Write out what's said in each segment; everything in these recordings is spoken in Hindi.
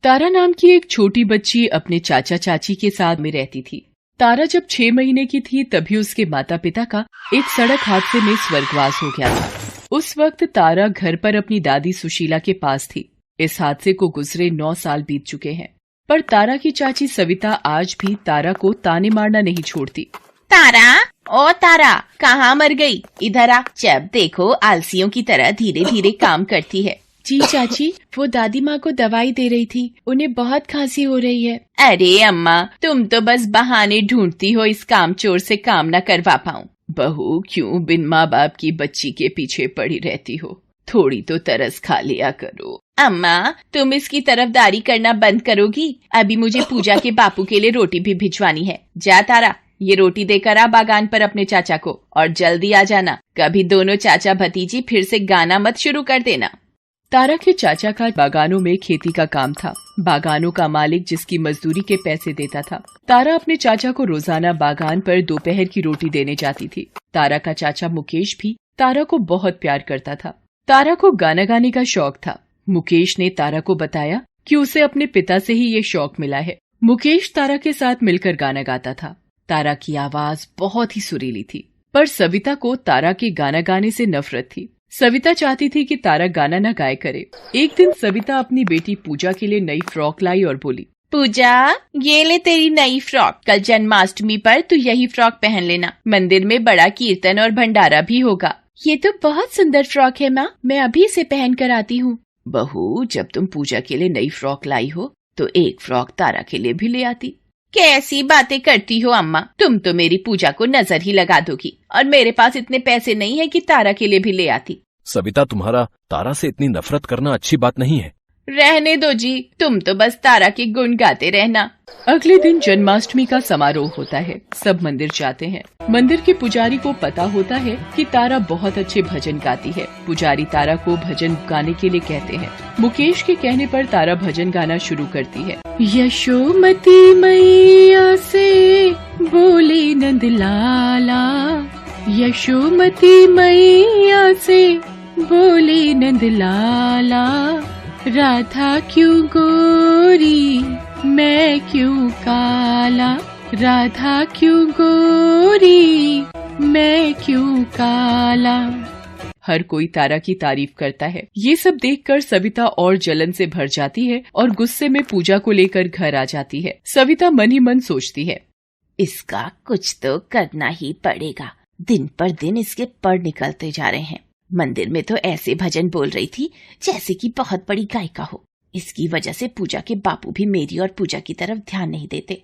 तारा नाम की एक छोटी बच्ची अपने चाचा चाची के साथ में रहती थी। तारा जब 6 महीने की थी तभी उसके माता पिता का एक सड़क हादसे में स्वर्गवास हो गया था। उस वक्त तारा घर पर अपनी दादी सुशीला के पास थी। इस हादसे को गुजरे 9 साल बीत चुके हैं, पर तारा की चाची सविता आज भी तारा को ताने मारना नहीं छोड़ती। तारा, ओ तारा, कहाँ मर गई? इधर आ। जब देखो आलसियों की तरह धीरे धीरे काम करती है। जी चाची, वो दादी माँ को दवाई दे रही थी, उन्हें बहुत खांसी हो रही है। अरे अम्मा, तुम तो बस बहाने ढूंढती हो इस कामचोर से काम न करवा पाऊं। बहू, क्यों बिन माँ बाप की बच्ची के पीछे पड़ी रहती हो? थोड़ी तो तरस खा लिया करो। अम्मा, तुम इसकी तरफदारी करना बंद करोगी? अभी मुझे पूजा के बापू के लिए रोटी भी भिजवानी है। जा तारा, ये रोटी देकर आ बागान पर अपने चाचा को, और जल्दी आ जाना। कभी दोनों चाचा भतीजी फिर से गाना मत शुरू कर देना। तारा के चाचा का बागानों में खेती का काम था। बागानों का मालिक जिसकी मजदूरी के पैसे देता था। तारा अपने चाचा को रोजाना बागान पर दोपहर की रोटी देने जाती थी। तारा का चाचा मुकेश भी तारा को बहुत प्यार करता था। तारा को गाना गाने का शौक था। मुकेश ने तारा को बताया कि उसे अपने पिता से ही ये शौक मिला है। मुकेश तारा के साथ मिलकर गाना गाता था। तारा की आवाज बहुत ही सुरीली थी, पर सविता को तारा के गाना गाने से नफरत थी। सविता चाहती थी कि तारा गाना न गाए करे। एक दिन सविता अपनी बेटी पूजा के लिए नई फ्रॉक लाई और बोली, पूजा, ये ले तेरी नई फ्रॉक। कल जन्माष्टमी पर तू यही फ्रॉक पहन लेना। मंदिर में बड़ा कीर्तन और भंडारा भी होगा। ये तो बहुत सुंदर फ्रॉक है माँ, मैं अभी इसे पहन कर आती हूँ। बहू, जब तुम पूजा के लिए नई फ्रॉक लाई हो तो एक फ्रॉक तारा के लिए भी ले आती। कैसी बातें करती हो अम्मा, तुम तो मेरी पूजा को नजर ही लगा दोगी, और मेरे पास इतने पैसे नहीं है कि तारा के लिए भी ले आती। सविता, तुम्हारा तारा से इतनी नफरत करना अच्छी बात नहीं है। रहने दो जी, तुम तो बस तारा के गुण गाते रहना। अगले दिन जन्माष्टमी का समारोह होता है। सब मंदिर जाते हैं। मंदिर के पुजारी को पता होता है कि तारा बहुत अच्छे भजन गाती है। पुजारी तारा को भजन गाने के लिए कहते हैं। मुकेश के कहने पर तारा भजन गाना शुरू करती है। यशोमती मैया से बोले नंद लाला, यशोमती मैया से बोले नंद लाला, राधा क्यों गोरी मैं क्यों काला, राधा क्यों गोरी मैं क्यों काला। हर कोई तारा की तारीफ करता है। ये सब देखकर सविता और जलन से भर जाती है और गुस्से में पूजा को लेकर घर आ जाती है। सविता मन ही मन सोचती है, इसका कुछ तो करना ही पड़ेगा। दिन पर दिन इसके पढ़ निकलते जा रहे हैं। मंदिर में तो ऐसे भजन बोल रही थी जैसे कि बहुत बड़ी गायिका हो। इसकी वजह से पूजा के बापू भी मेरी और पूजा की तरफ ध्यान नहीं देते।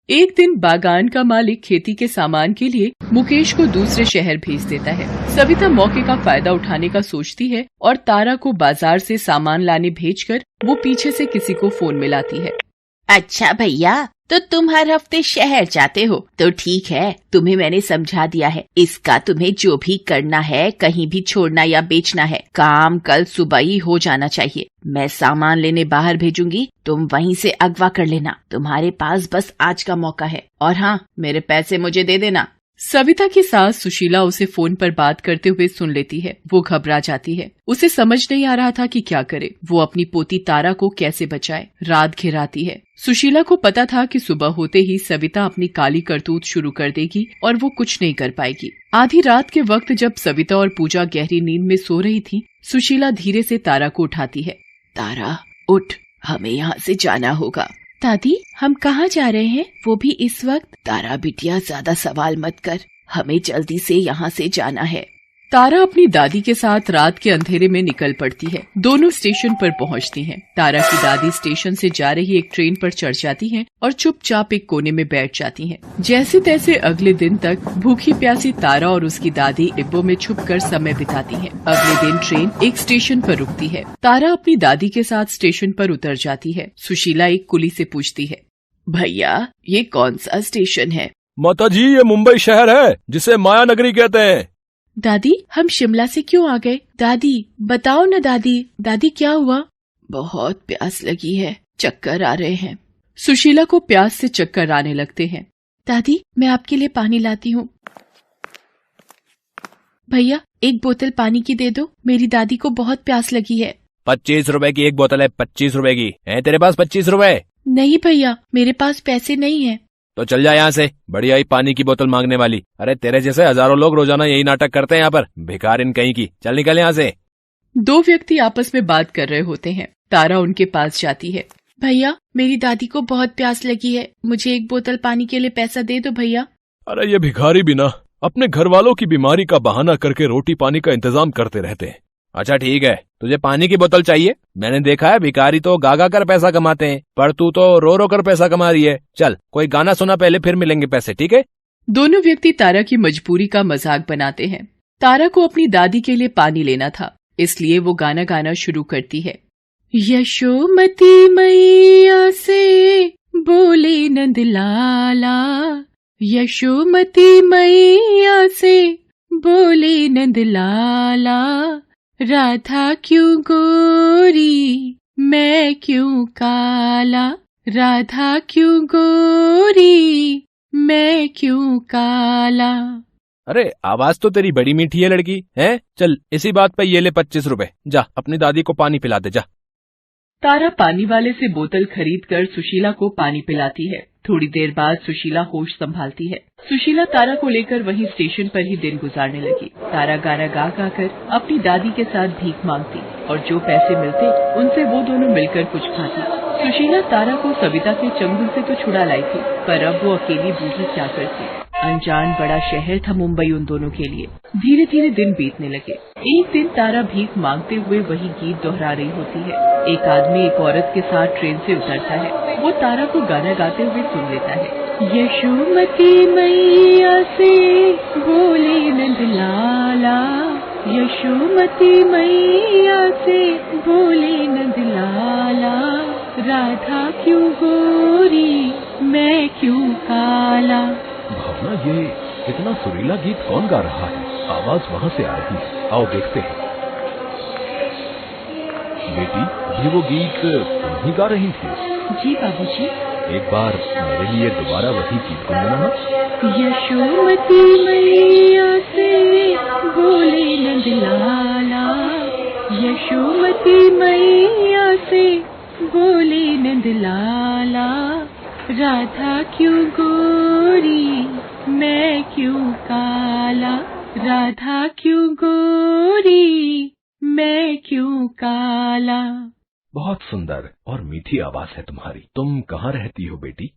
एक दिन बागान का मालिक खेती के सामान के लिए मुकेश को दूसरे शहर भेज देता है। सविता मौके का फायदा उठाने का सोचती है और तारा को बाजार से सामान लाने भेजकर वो पीछे से किसी को फोन मिलाती है। अच्छा भैया, तो तुम हर हफ्ते शहर जाते हो तो ठीक है, तुम्हें मैंने समझा दिया है। इसका तुम्हें जो भी करना है, कहीं भी छोड़ना या बेचना है, काम कल सुबह ही हो जाना चाहिए। मैं सामान लेने बाहर भेजूंगी, तुम वहीं से अगवा कर लेना। तुम्हारे पास बस आज का मौका है, और हाँ, मेरे पैसे मुझे दे देना। सविता की सास सुशीला उसे फोन पर बात करते हुए सुन लेती है। वो घबरा जाती है। उसे समझ नहीं आ रहा था कि क्या करे। वो अपनी पोती तारा को कैसे बचाए। रात घिर आती है। सुशीला को पता था कि सुबह होते ही सविता अपनी काली करतूत शुरू कर देगी और वो कुछ नहीं कर पाएगी। आधी रात के वक्त जब सविता और पूजा गहरी नींद में सो रही थी, सुशीला धीरे से तारा को उठाती है। तारा, उठ, हमें यहाँ से जाना होगा। दादी, हम कहाँ जा रहे हैं, वो भी इस वक्त? तारा बिटिया, ज्यादा सवाल मत कर, हमें जल्दी से यहाँ से जाना है। तारा अपनी दादी के साथ रात के अंधेरे में निकल पड़ती है। दोनों स्टेशन पर पहुँचती हैं। तारा की दादी स्टेशन से जा रही एक ट्रेन पर चढ़ जाती हैं और चुपचाप एक कोने में बैठ जाती हैं। जैसे तैसे अगले दिन तक भूखी प्यासी तारा और उसकी दादी डिब्बों में छुपकर समय बिताती हैं। अगले दिन ट्रेन एक स्टेशन पर रुकती है। तारा अपनी दादी के साथ स्टेशन पर उतर जाती है। सुशीला एक कुली से पूछती है, भैया, ये कौन सा स्टेशन है? माताजी, ये मुंबई शहर है जिसे माया नगरी कहते हैं। दादी, हम शिमला से क्यों आ गए? दादी, बताओ न दादी। दादी, क्या हुआ? बहुत प्यास लगी है, चक्कर आ रहे हैं। सुशीला को प्यास से चक्कर आने लगते हैं। दादी, मैं आपके लिए पानी लाती हूँ। भैया, एक बोतल पानी की दे दो, मेरी दादी को बहुत प्यास लगी है। ₹25 की एक बोतल है, ₹25 की है तेरे पास? ₹25? नहीं भैया, मेरे पास पैसे नहीं है। तो चल जा यहाँ से, बढ़िया ही पानी की बोतल मांगने वाली। अरे तेरे जैसे हजारों लोग रोजाना यही नाटक करते हैं यहाँ पर, भिखारिन कहीं की। चल निकल यहाँ से। दो व्यक्ति आपस में बात कर रहे होते हैं। तारा उनके पास जाती है। भैया, मेरी दादी को बहुत प्यास लगी है, मुझे एक बोतल पानी के लिए पैसा दे दो भैया। अरे ये भिखारी भी ना अपने घर वालों की बीमारी का बहाना करके रोटी पानी का इंतजाम करते रहते हैं। अच्छा ठीक है, तुझे पानी की बोतल चाहिए? मैंने देखा है भिखारी तो गा कर पैसा कमाते हैं, पर तू तो रो कर पैसा कमा रही है। चल कोई गाना सुना पहले, फिर मिलेंगे पैसे, ठीक है? दोनों व्यक्ति तारा की मजबूरी का मजाक बनाते हैं। तारा को अपनी दादी के लिए पानी लेना था, इसलिए वो गाना गाना शुरू करती है। यशोमती मैया से बोले नंद लाला, यशोमती मैया से बोले नंद लाला, राधा क्यों गोरी मैं क्यों काला, राधा क्यों गोरी मैं क्यों काला। अरे आवाज तो तेरी बड़ी मीठी है लड़की, है? चल इसी बात पे ये ले ₹25, जा अपनी दादी को पानी पिला दे जा। तारा पानी वाले से बोतल खरीद कर सुशीला को पानी पिलाती है। थोड़ी देर बाद सुशीला होश संभालती है। सुशीला तारा को लेकर वहीं स्टेशन पर ही दिन गुजारने लगी। तारा गाना गा गा कर अपनी दादी के साथ भीख मांगती और जो पैसे मिलते उनसे वो दोनों मिलकर कुछ खाती। सुशीला तारा को सविता के चंगुल से तो छुड़ा लाई थी, पर अब वो अकेली बूढ़ी क्या करती। अनजान बड़ा शहर था मुंबई उन दोनों के लिए। धीरे धीरे दिन बीतने लगे। एक दिन तारा भीख मांगते हुए वही गीत दोहरा रही होती है। एक आदमी एक औरत के साथ ट्रेन से उतरता है। वो तारा को गाना गाते हुए सुन लेता है। यशोमती मैया से बोले नंद लाला, यशोमती मैया से बोले नंद लाला, राधा क्यों गोरी मैं क्यों काला। भावना, ये इतना सुरीला गीत कौन गा रहा है? आवाज वहाँ से आ रही है, आओ देखते हैं। बेटी, अभी वो गीत तुम ही गा रही थी? जी बाबूजी। एक बार मेरे लिए दोबारा वही गीत गुनगुनाना। यशोमती मैया से बोले नंद लाला, यशोमती मैया से बोले नंद लाला, राधा क्यों गोरी मैं क्यों काला, राधा क्यों गोरी मैं क्यों काला। बहुत सुंदर और मीठी आवाज है तुम्हारी। तुम कहाँ रहती हो बेटी?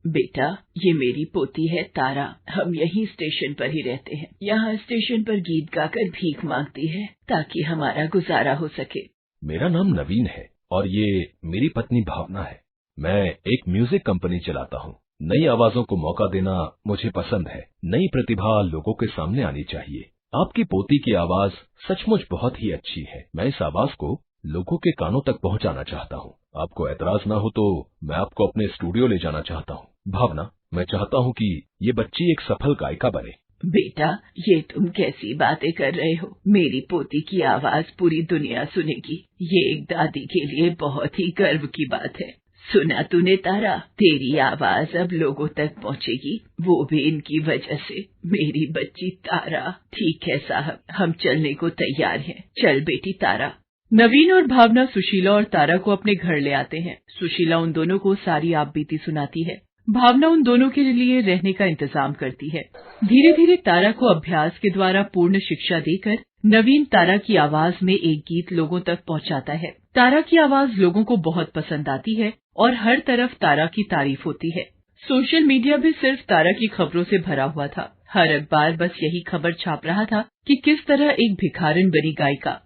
बेटा, ये मेरी पोती है तारा। हम यहीं स्टेशन पर ही रहते हैं। यहाँ स्टेशन पर गीत गाकर भीख मांगती है ताकि हमारा गुजारा हो सके। मेरा नाम नवीन है और ये मेरी पत्नी भावना है। मैं एक म्यूजिक कंपनी चलाता हूँ। नई आवाजों को मौका देना मुझे पसंद है। नई प्रतिभा लोगों के सामने आनी चाहिए। आपकी पोती की आवाज सचमुच बहुत ही अच्छी है। मैं इस आवाज को लोगों के कानों तक पहुंचाना चाहता हूं। आपको एतराज ना हो तो मैं आपको अपने स्टूडियो ले जाना चाहता हूं। भावना, मैं चाहता हूं कि ये बच्ची एक सफल गायिका बने। बेटा, ये तुम कैसी बातें कर रहे हो? मेरी पोती की आवाज पूरी दुनिया सुनेगी। ये एक दादी के लिए बहुत ही गर्व की बात है। सुना तूने तारा, तेरी आवाज अब लोगों तक पहुंचेगी, वो भी इनकी वजह से। मेरी बच्ची तारा। ठीक है साहब, हम चलने को तैयार हैं। चल बेटी तारा। नवीन और भावना सुशीला और तारा को अपने घर ले आते हैं। सुशीला उन दोनों को सारी आपबीती सुनाती है। भावना उन दोनों के लिए रहने का इंतजाम करती है। धीरे धीरे तारा को अभ्यास के द्वारा पूर्ण शिक्षा देकर नवीन तारा की आवाज में एक गीत लोगों तक पहुंचाता है। तारा की आवाज लोगों को बहुत पसंद आती है और हर तरफ तारा की तारीफ होती है। सोशल मीडिया भी सिर्फ तारा की खबरों से भरा हुआ था। हर अखबार बस यही खबर छाप रहा था कि किस तरह एक भिखारिन बनी गायिका।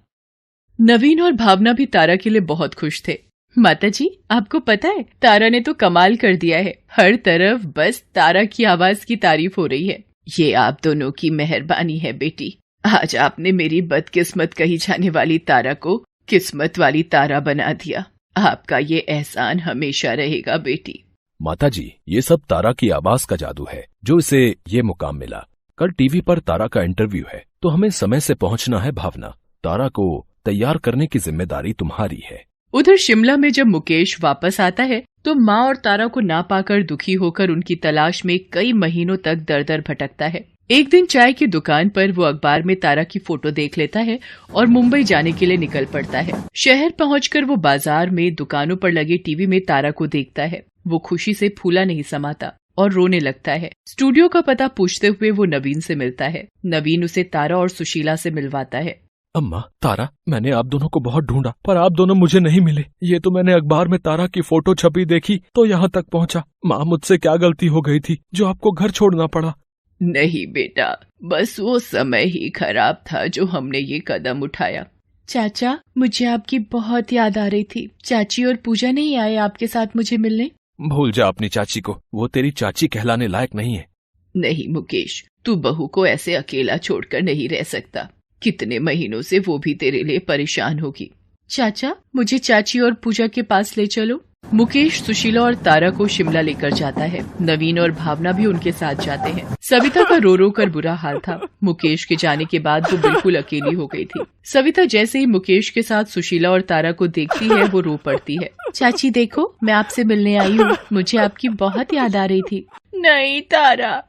नवीन और भावना भी तारा के लिए बहुत खुश थे। माताजी, आपको पता है तारा ने तो कमाल कर दिया है। हर तरफ बस तारा की आवाज की तारीफ हो रही है। ये आप दोनों की मेहरबानी है बेटी। आज आपने मेरी बदकिस्मत कही जाने वाली तारा को किस्मत वाली तारा बना दिया। आपका ये एहसान हमेशा रहेगा बेटी। माताजी, ये सब तारा की आवाज का जादू है जो इसे ये मुकाम मिला। कल टीवी पर तारा का इंटरव्यू है तो हमें समय से पहुंचना है। भावना, तारा को तैयार करने की जिम्मेदारी तुम्हारी है। उधर शिमला में जब मुकेश वापस आता है तो माँ और तारा को ना पाकर दुखी होकर उनकी तलाश में कई महीनों तक दर दर भटकता है। एक दिन चाय की दुकान पर वो अखबार में तारा की फोटो देख लेता है और मुंबई जाने के लिए निकल पड़ता है। शहर पहुंचकर वो बाजार में दुकानों पर लगे टीवी में तारा को देखता है। वो खुशी से फूला नहीं समाता और रोने लगता है। स्टूडियो का पता पूछते हुए वो नवीन से मिलता है। नवीन उसे तारा और सुशीला से मिलवाता है। अम्मा, तारा, मैंने आप दोनों को बहुत ढूंढा पर आप दोनों मुझे नहीं मिले। ये तो मैंने अखबार में तारा की फोटो छपी देखी तो यहाँ तक पहुँचा। माँ, मुझसे क्या गलती हो गई थी जो आपको घर छोड़ना पड़ा? नहीं बेटा, बस वो समय ही खराब था जो हमने ये कदम उठाया। चाचा, मुझे आपकी बहुत याद आ रही थी। चाची और पूजा नहीं आए आपके साथ मुझे मिलने? भूल जा अपनी चाची को, वो तेरी चाची कहलाने लायक नहीं है। नहीं मुकेश, तू बहू को ऐसे अकेला छोड़कर नहीं रह सकता। कितने महीनों से वो भी तेरे लिए परेशान होगी। चाचा, मुझे चाची और पूजा के पास ले चलो। मुकेश सुशीला और तारा को शिमला लेकर जाता है। नवीन और भावना भी उनके साथ जाते हैं। सविता का रो रो कर बुरा हाल था। मुकेश के जाने के बाद वो बिल्कुल अकेली हो गई थी। सविता जैसे ही मुकेश के साथ सुशीला और तारा को देखती है वो रो पड़ती है। चाची देखो, मैं आपसे मिलने आई हूँ। मुझे आपकी बहुत याद आ रही थी। नहीं तारा,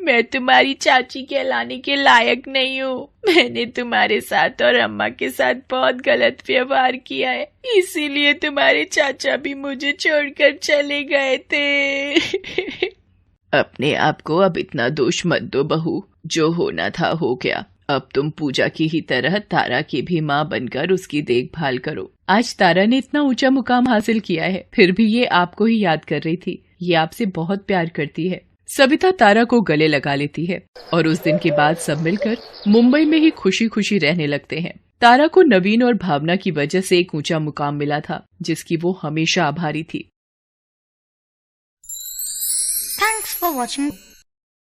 मैं तुम्हारी चाची कहलाने के लायक नहीं हूँ। मैंने तुम्हारे साथ और अम्मा के साथ बहुत गलत व्यवहार किया है, इसीलिए तुम्हारे चाचा भी मुझे छोड़कर चले गए थे। अपने आप को अब इतना दोष मत दो बहू, जो होना था हो गया। अब तुम पूजा की ही तरह तारा की भी माँ बनकर उसकी देखभाल करो। आज तारा ने इतना ऊंचा मुकाम हासिल किया है, फिर भी ये आपको ही याद कर रही थी। ये आपसे बहुत प्यार करती है। सविता तारा को गले लगा लेती है और उस दिन के बाद सब मिलकर मुंबई में ही खुशी खुशी रहने लगते हैं। तारा को नवीन और भावना की वजह से एक ऊंचा मुकाम मिला था, जिसकी वो हमेशा आभारी थी। Thanks for watching.